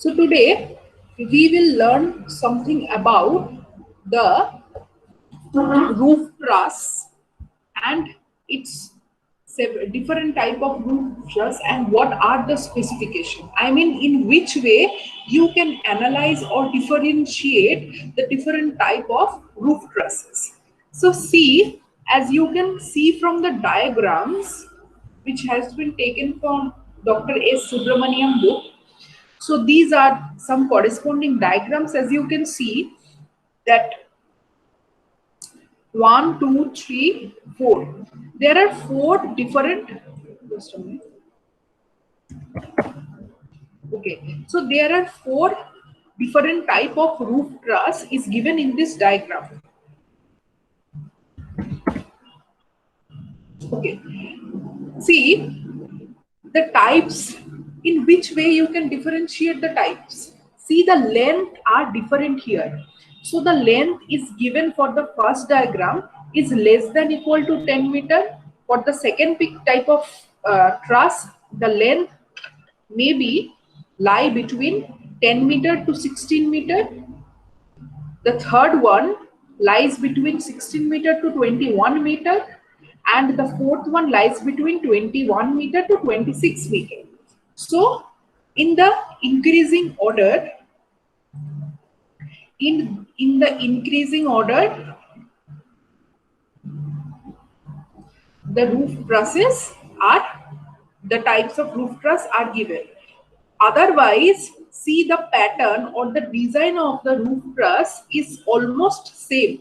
So today we will learn something about the roof truss and its different type of roof truss and what are the specification. I mean, in which way you can analyze or differentiate the different type of roof trusses. So see, as you can see from the diagrams which has been taken from Dr. S. Subramaniam book. So these are some corresponding diagrams. As you can see that 1, 2, 3, 4. There are four different. Just a minute. Okay, so there are four different type of roof truss is given in this diagram. Okay, see the types, in which way you can differentiate the types. See, the length are different here. So the length is given for the first diagram is less than equal to 10 meter. For the second type of truss, the length may be lie between 10 meter to 16 meter. The third one lies between 16 meter to 21 meter, and the fourth one lies between 21 meter to 26 meter. So in the increasing order, in the increasing order, the roof trusses are, the types of roof truss are given. Otherwise, see the pattern or the design of the roof truss is almost same.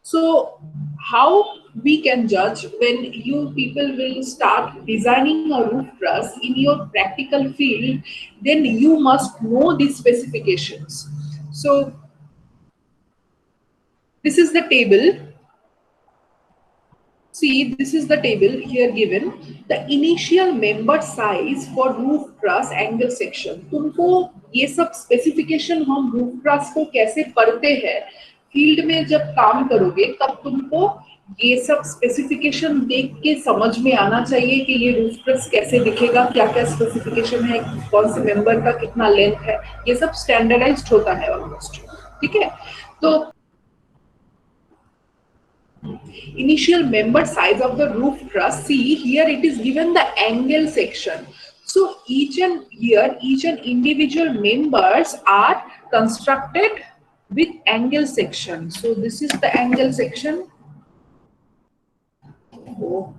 So how we can judge when you people will start designing a roof truss in your practical field, then you must know these specifications. So this is the table. See, this is the table here given. The initial member size for roof truss angle section. तुमको ये सब specification हम roof truss को कैसे पढ़ते हैं field में जब काम करोगे तब तुमको ये सब स्पेसिफिकेशन देख के समझ में आना चाहिए कि ये रूफ ट्रस कैसे दिखेगा, क्या क्या स्पेसिफिकेशन है, कौन से मेंबर का कितना लेंथ है, ये सब स्टैंडर्डाइज्ड होता है ऑलमोस्ट. ठीक है, तो initial member size of the roof truss. See, here it is given the angle section. So each and individual members are constructed with angle section. So this is the angle section. Oh.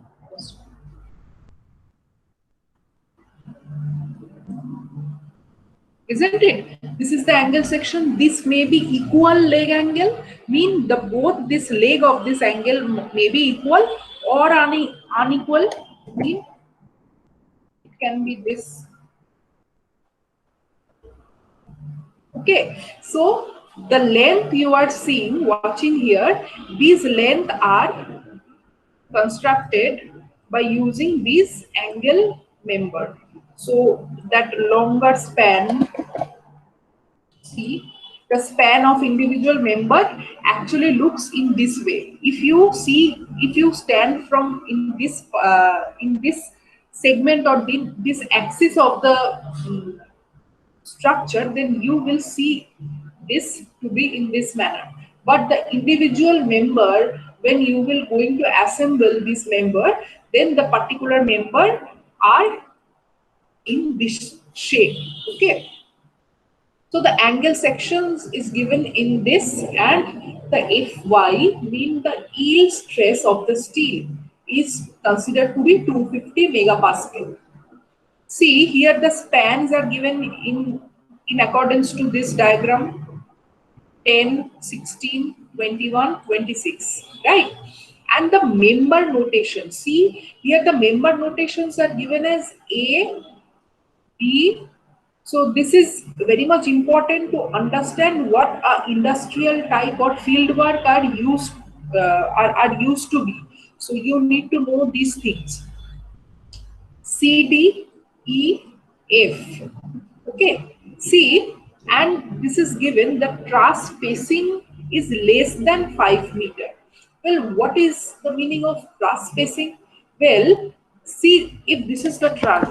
Isn't it? This is the angle section. This may be equal leg angle. Mean the both this leg of this angle may be equal or unequal. Mean it can be this. Okay. So the length you are seeing, watching here, these length are constructed by using this angle member. So that longer span. See, the span of individual member actually looks in this way. If you see, if you stand from in this segment or this axis of the structure, then you will see this to be in this manner. But the individual member, when you will going to assemble this member, then the particular member are in this shape. Okay. So the angle sections is given in this, and the Fy mean the yield stress of the steel is considered to be 250 megapascal. See, here the spans are given in accordance to this diagram: 10, 16, 21, 26, right? And the member notation, see here the member notations are given as A, B. So this is very much important to understand what industrial type or field work are used to be. So you need to know these things. C, D, E, F. Okay. See, and this is given the truss spacing is less than 5 meter. Well, what is the meaning of truss spacing? Well, see, if this is the truss,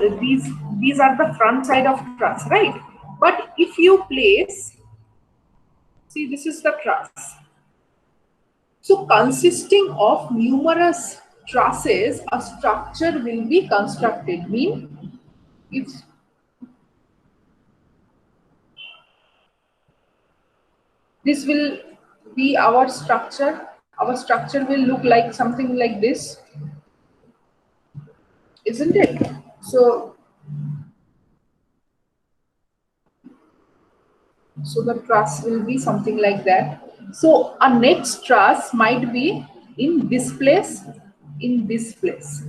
these are the front side of truss, right? But if you place, see, this is the truss. So consisting of numerous trusses, a structure will be constructed. Mean, if this will be our structure will look like something like this, isn't it? So the truss will be something like that. So a next truss might be in this place, in this place.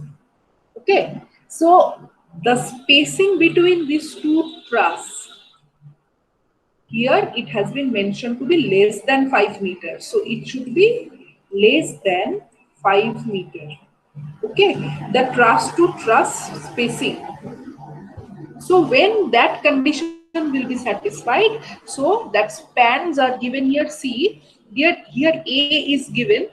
Okay. So the spacing between these two truss, here it has been mentioned to be less than 5 meters. So it should be less than 5 meters. Okay. The truss to truss spacing. So when that condition will be satisfied, so that spans are given here. See, here A is given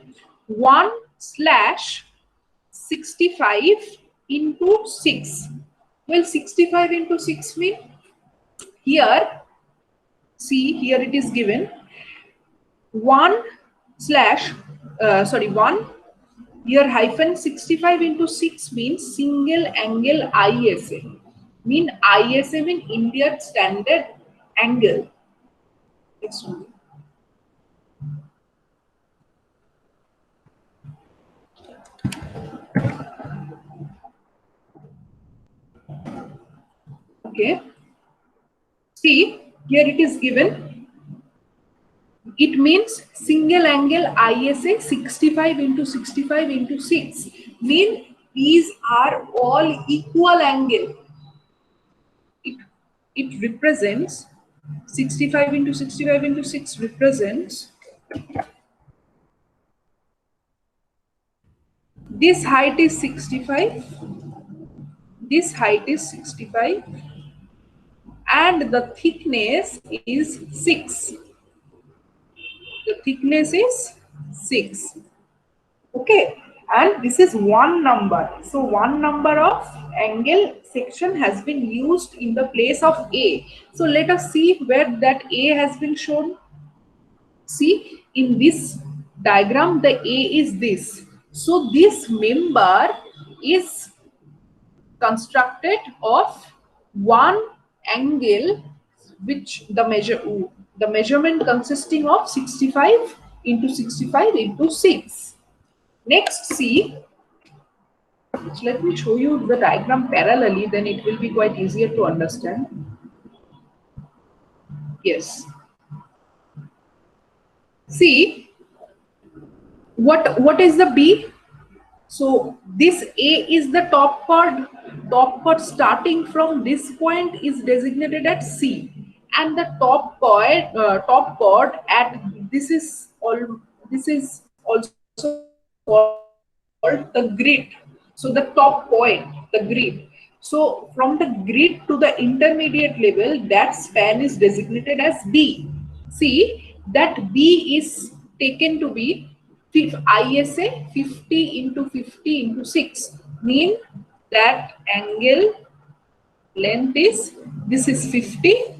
1/65 into 6. Well, 65 into 6 mean here, see, here it is given 1 here hyphen 65 into 6 means single angle ISA. Mean ISA mean Indian Standard Angle. Next one. Okay. See, here it is given. It means single angle ISA 65 into 65 into 6. Mean these are all equal angle. It represents 65 into 65 into 6 represents this height is 65, this height is 65, and the thickness is 6. The thickness is 6. Okay, and this is one number. So one number of angle section has been used in the place of A. So let us see where that A has been shown. See, in this diagram, the A is this. So this member is constructed of one angle, which the measurement consisting of 65 into 65 into 6. Next, see, let me show you the diagram parallelly, then it will be quite easier to understand. Yes. See, what is the B? So this A is the top chord. Top chord starting from this point is designated at C, and the top chord at this is also called the grid. So the top point, the grid. So from the grid to the intermediate level, that span is designated as B. See, that B is taken to be ISA 50 into 50 into 6. Mean that angle length is, this is 50,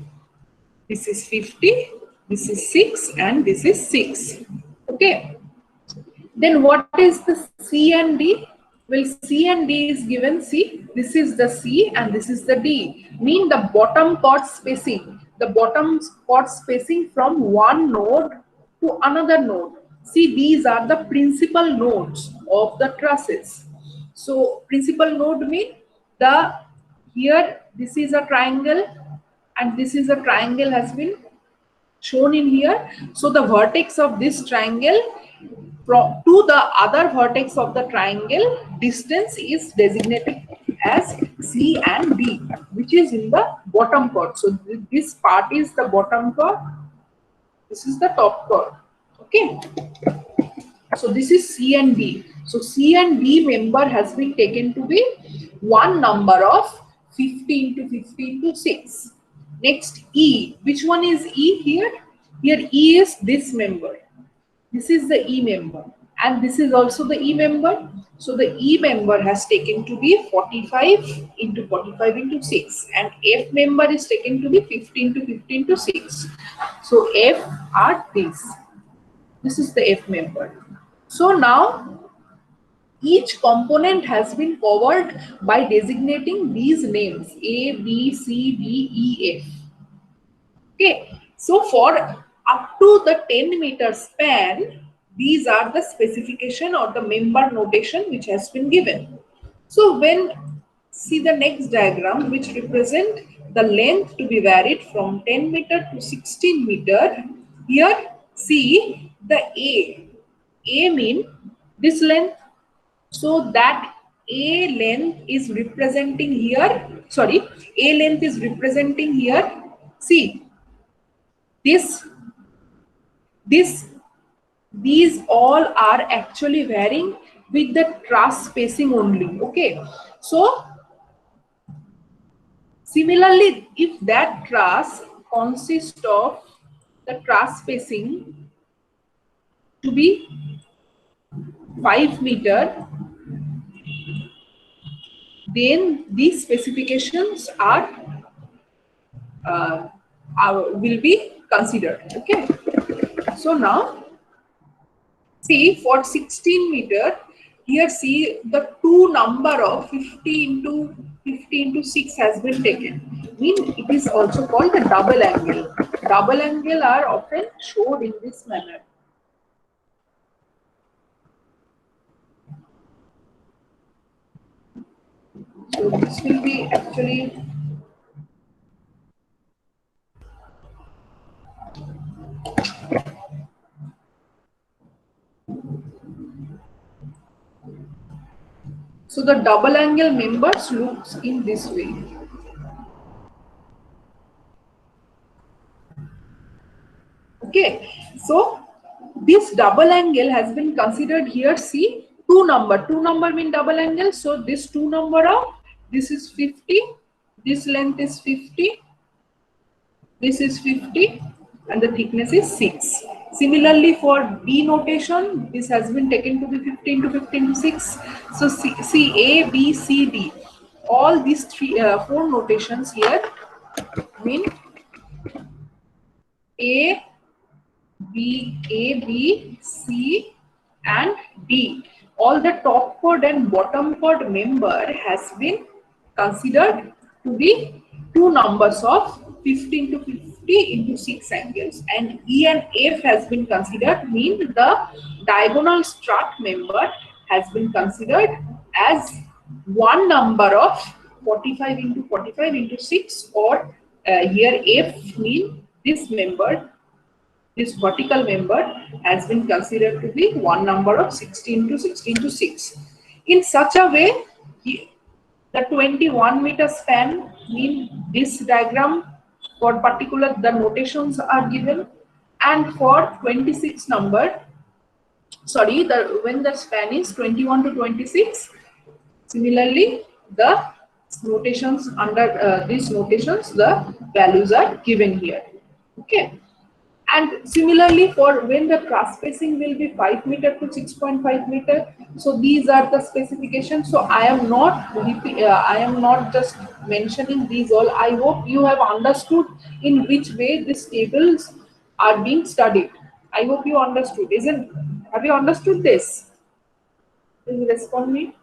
this is 50, this is 6, and this is 6. Okay. Then what is the C and D? Well, C and D is given. See, this is the C and this is the D. Mean the bottom chord spacing. The bottom chord spacing from one node to another node. See, these are the principal nodes of the trusses. So, principal node mean here this is a triangle and this is a triangle has been shown in here. So, the vertex of this triangle to the other vertex of the triangle distance is designated as C and D, which is in the bottom chord. So this part is the bottom chord, this is the top chord. Okay, so this is C and D. So C and D member has been taken to be one number of 50 into 50 into 6. Next, E. Which one is E here? Here E is this member. This is the E member. and this is also the E member. So the E member has taken to be 45 into 45 into 6, and F member is taken to be 15 to 15 to 6. So F are these. This is the F member. So now each component has been covered by designating these names A, B, C, D, E, F. Okay, so for up to the 10-meter span, these are the specification or the member notation which has been given. So when see the next diagram which represent the length to be varied from 10-meter to 16-meter, here see the A mean this length, so that A length is representing here, sorry, A length is representing here, see this these all are actually varying with the truss spacing only. Okay, so similarly, if that truss consists of the truss spacing to be 5 meter, then these specifications will be considered. Okay, so now see for 16-meter, here see the two number of 50 into 50 into 6 has been taken. Mean it is also called the double angle. Double angle are often showed in this manner. So this will be actually so the double angle members looks in this way. Okay, so this double angle has been considered here. See, two number mean double angle. So this two number of this is 50, this length is 50, this is 50, and the thickness is 6. Similarly, for B notation, this has been taken to be 15 to 15 to 6. So see A, B, C, D. All these four notations here mean A, B, C, and D. All the top chord and bottom chord member has been considered to be two numbers of 15 to 50 into 6 angles, and E and F has been considered mean the diagonal strut member has been considered as one number of 45 into 45 into 6, or here F mean this member, this vertical member has been considered to be one number of 16 to 16 to 6. In such a way, the 21-meter span mean this diagram for particular the notations are given, and for 26 number, sorry, when the span is 21 to 26, similarly the notations under these notations the values are given here. Okay. And similarly, for when the truss spacing will be 5 meter to 6.5 meter, so these are the specifications. So I am not just mentioning these all. I hope you have understood in which way these tables are being studied. I hope you understood. Have you understood this? Please respond me.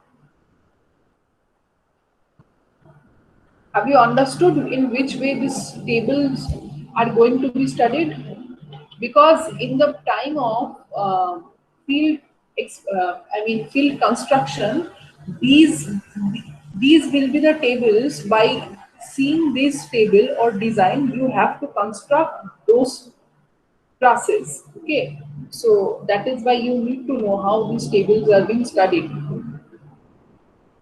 Have you understood in which way these tables are going to be studied? Because in the time of field construction, these will be the tables. By seeing this table or design, you have to construct those classes. Okay, so that is why you need to know how these tables are being studied.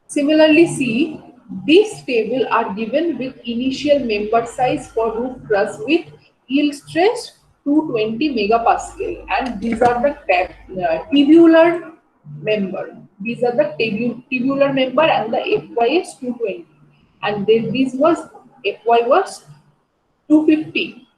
Similarly, see, these tables are given with initial member size for roof truss with yield stress 220 megapascal, and these are the tubular member. These are the tubular member, and the FY is 220, and then this was FY was 250.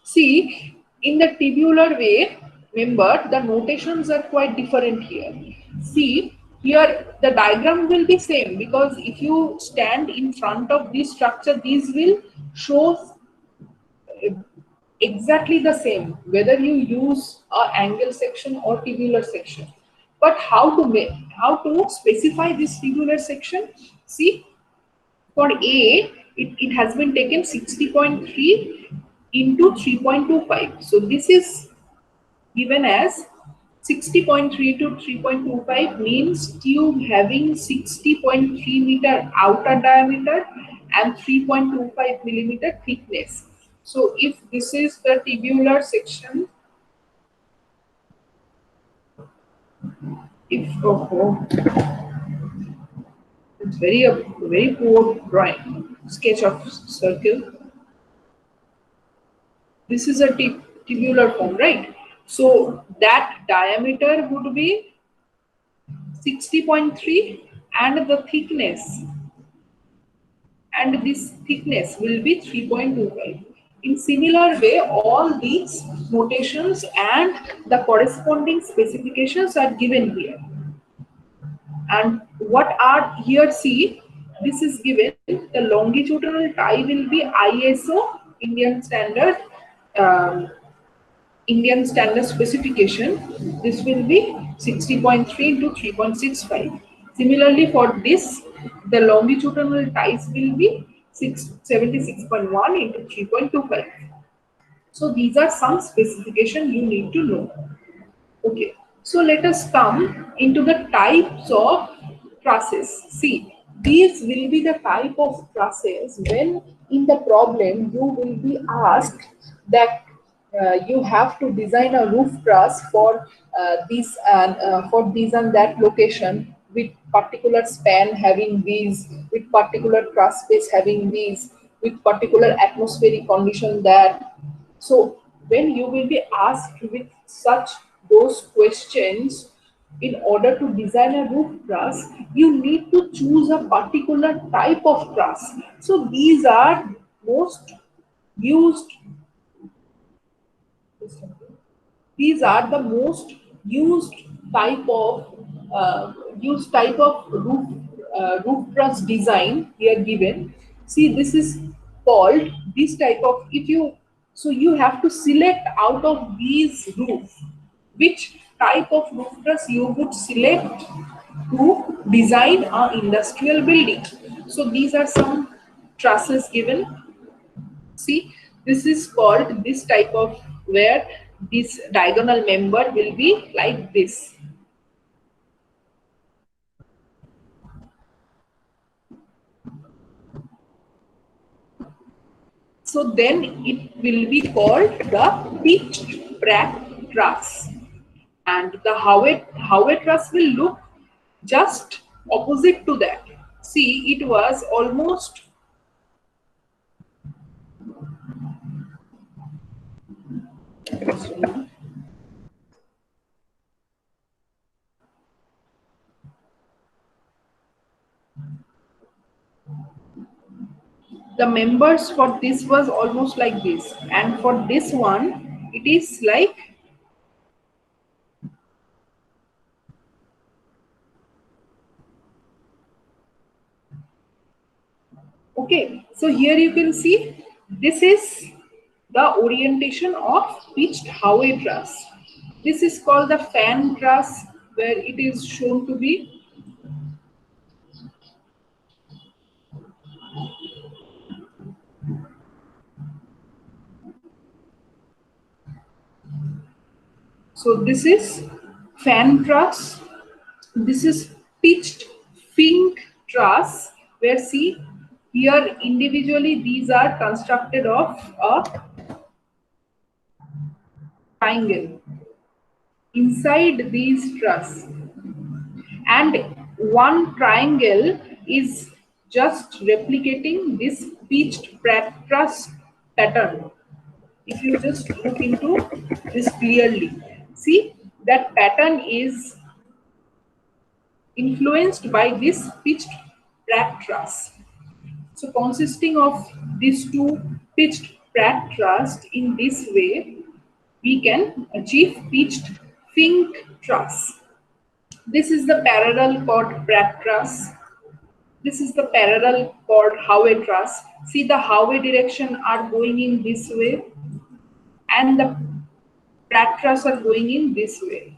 See, in the tubular way, member, the notations are quite different here. See, here the diagram will be same, because if you stand in front of this structure, these will show exactly the same, whether you use a angle section or tubular section. But how to specify this tubular section? See, for A, it has been taken 60.3 into 3.25. So this is given as 60.3 to 3.25, means tube having 60.3 meter outer diameter and 3.25 millimeter thickness. So if this is the tubular section, if it's very poor drawing sketch of circle. This is a tubular form, right? So that diameter would be 60.3, and the thickness, and this thickness will be 3.25. In similar way, all these notations and the corresponding specifications are given here. And what are here, see, this is given, the longitudinal tie will be ISO um, Indian standard specification. This will be 60.3 to 3.65. Similarly, for this, the longitudinal ties will be 76.1 into 3.25. So these are some specification you need to know. Okay, so let us come into the types of trusses. See, these will be the type of trusses when in the problem you will be asked that you have to design a roof truss for this and that location, with particular span having these, with particular truss space having these, with particular atmospheric condition that. So when you will be asked with such those questions, in order to design a roof truss, you need to choose a particular type of truss. So these are most used, these are the most used type of roof truss design here given. See, this is called this type of, if you, so you have to select out of these roof which type of roof truss you would select to design a industrial building. So these are some trusses given. See, this is called this type of, where this diagonal member will be like this. So then it will be called the pitched pratt truss. And the Howe truss will look just opposite to that. See, it was almost, the members for this was almost like this, and for this one it is like, okay. So here you can see this is the orientation of pitched Howe truss. This is called the fan truss, where it is shown to be, so this is fan truss. This is pitched fink truss, where see, here individually these are constructed of a triangle inside these truss, and one triangle is just replicating this pitched truss pattern. If you just look into this clearly, see, that pattern is influenced by this pitched Pratt truss. So consisting of these two pitched Pratt truss in this way, we can achieve pitched Fink truss. This is the parallel chord Pratt truss. This is the parallel chord Howe truss. See, the Howe direction are going in this way and the Pratt truss are going in this way,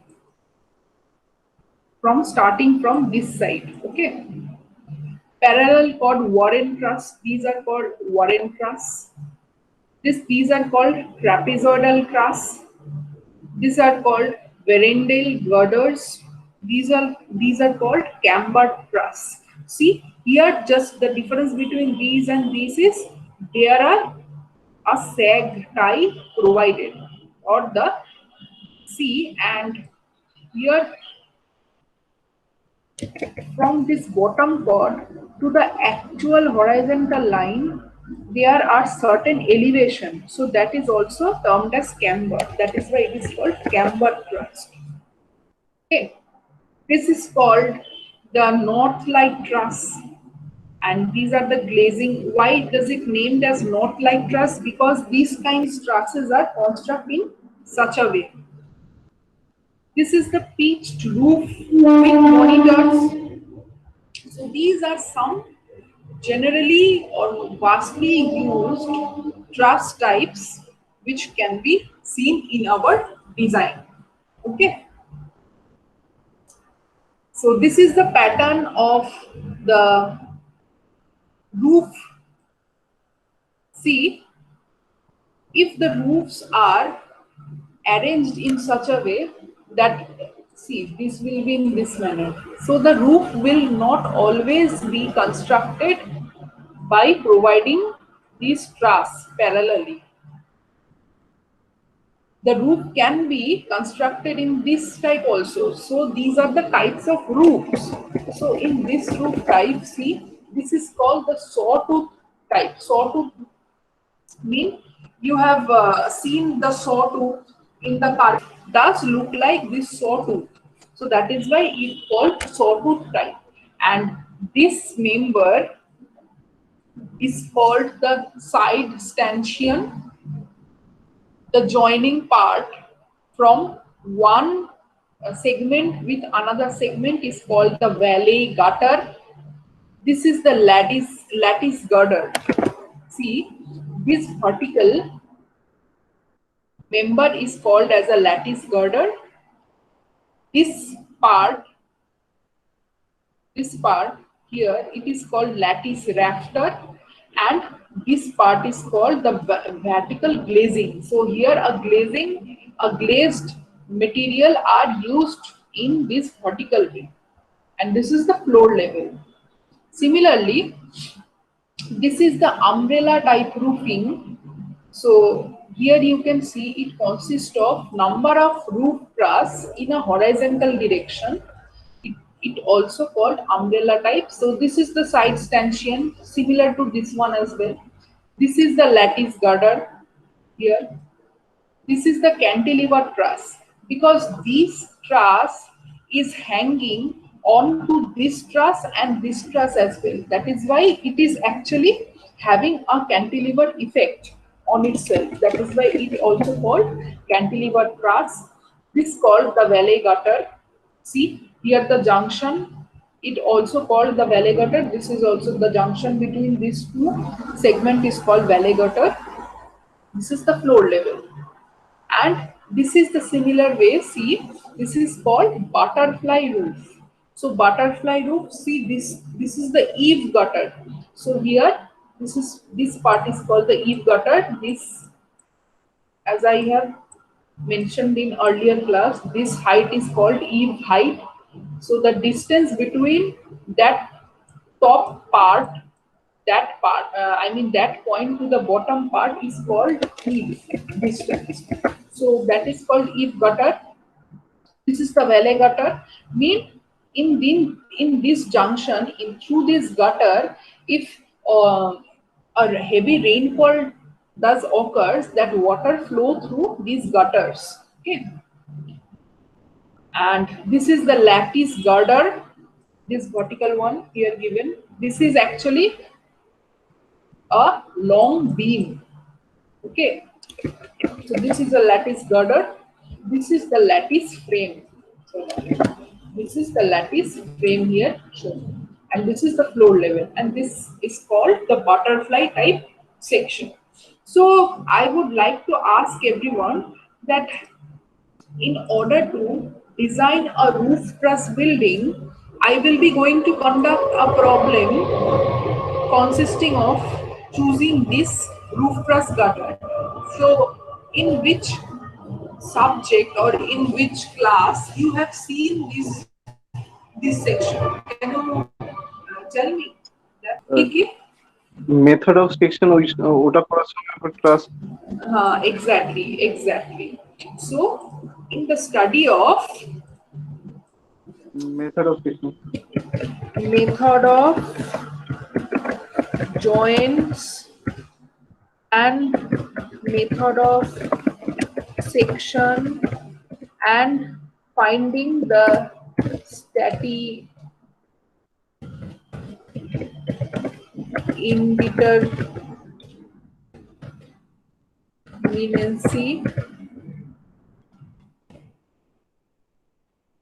from starting from this side. Okay. Parallel chord Warren truss. These are called Warren truss. These are called trapezoidal truss. These are called Verendale girders. These are called camber truss. See here, just the difference between these and these is there are a sag tie provided, or the see, and here from this bottom chord to the actual horizontal line, there are certain elevation. So that is also termed as camber. That is why it is called camber thrust. Okay. This is called the north light truss. And these are the glazing. Why does it named as north light truss? Because these kinds of trusses are constructed in such a way. This is the pitched roof with monitors. So these are some generally or vastly used truss types which can be seen in our design. Okay. So this is the pattern of the roof. See, if the roofs are arranged in such a way that, see, this will be in this manner. So the roof will not always be constructed by providing these truss parallelly. The roof can be constructed in this type also. So these are the types of roofs. So in this roof type, see, this is called the sawtooth type. Sawtooth mean you have seen the sawtooth in the car. Does look like this sawtooth. So that is why it's called sawtooth type. And this member is called the side stanchion. The joining part from one segment with another segment is called the valley gutter. This is the lattice girder. See, this vertical member is called as a lattice girder. This part here, it is called lattice rafter, and this part is called the vertical glazing. So here a glazed material are used in this vertical way, and this is the floor level. Similarly, this is the umbrella type roofing. So here you can see it consists of number of roof truss in a horizontal direction. It also called umbrella type. So this is the side stanchion, similar to this one as well. This is the lattice girder here. This is the cantilever truss, because this truss is hanging on to this truss and this truss as well. That is why it is actually having a cantilever effect on itself. That is why it also called cantilever truss. This called the valley gutter. See here the junction. It also called the valley gutter. This is also the junction between these two segment is called valley gutter. This is the floor level. And this is the similar way. See, this is called butterfly roof. So butterfly roof, see, this is the eave gutter. So here this part is called the eave gutter. This, as I have mentioned in earlier class, this height is called eave height. So the distance between that top part, I mean that point to the bottom part is called eave distance. So that is called eave gutter. This is the valley gutter. Mean in this junction, in through this gutter, if a heavy rainfall does occurs, that water flow through these gutters. Okay. And this is the lattice girder. This vertical one here given. This is actually a long beam. Okay. So this is a lattice girder. This is the lattice frame. So this is the lattice frame here shown. And this is the floor level. And this is called the butterfly type section. So I would like to ask everyone that in order to design a roof truss building, I will be going to conduct a problem consisting of choosing this roof truss gutter. So, in which subject or in which class you have seen this section? Can you tell me that? Kiki? Method of section ওটা করার সময় আবার trust Exactly. So, in the study of method of section method of joints and method of section and finding the indeterminacy.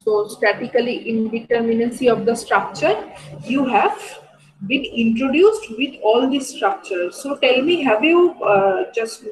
So statically indeterminacy of the structure, you have been introduced with all these structures. So tell me, have you just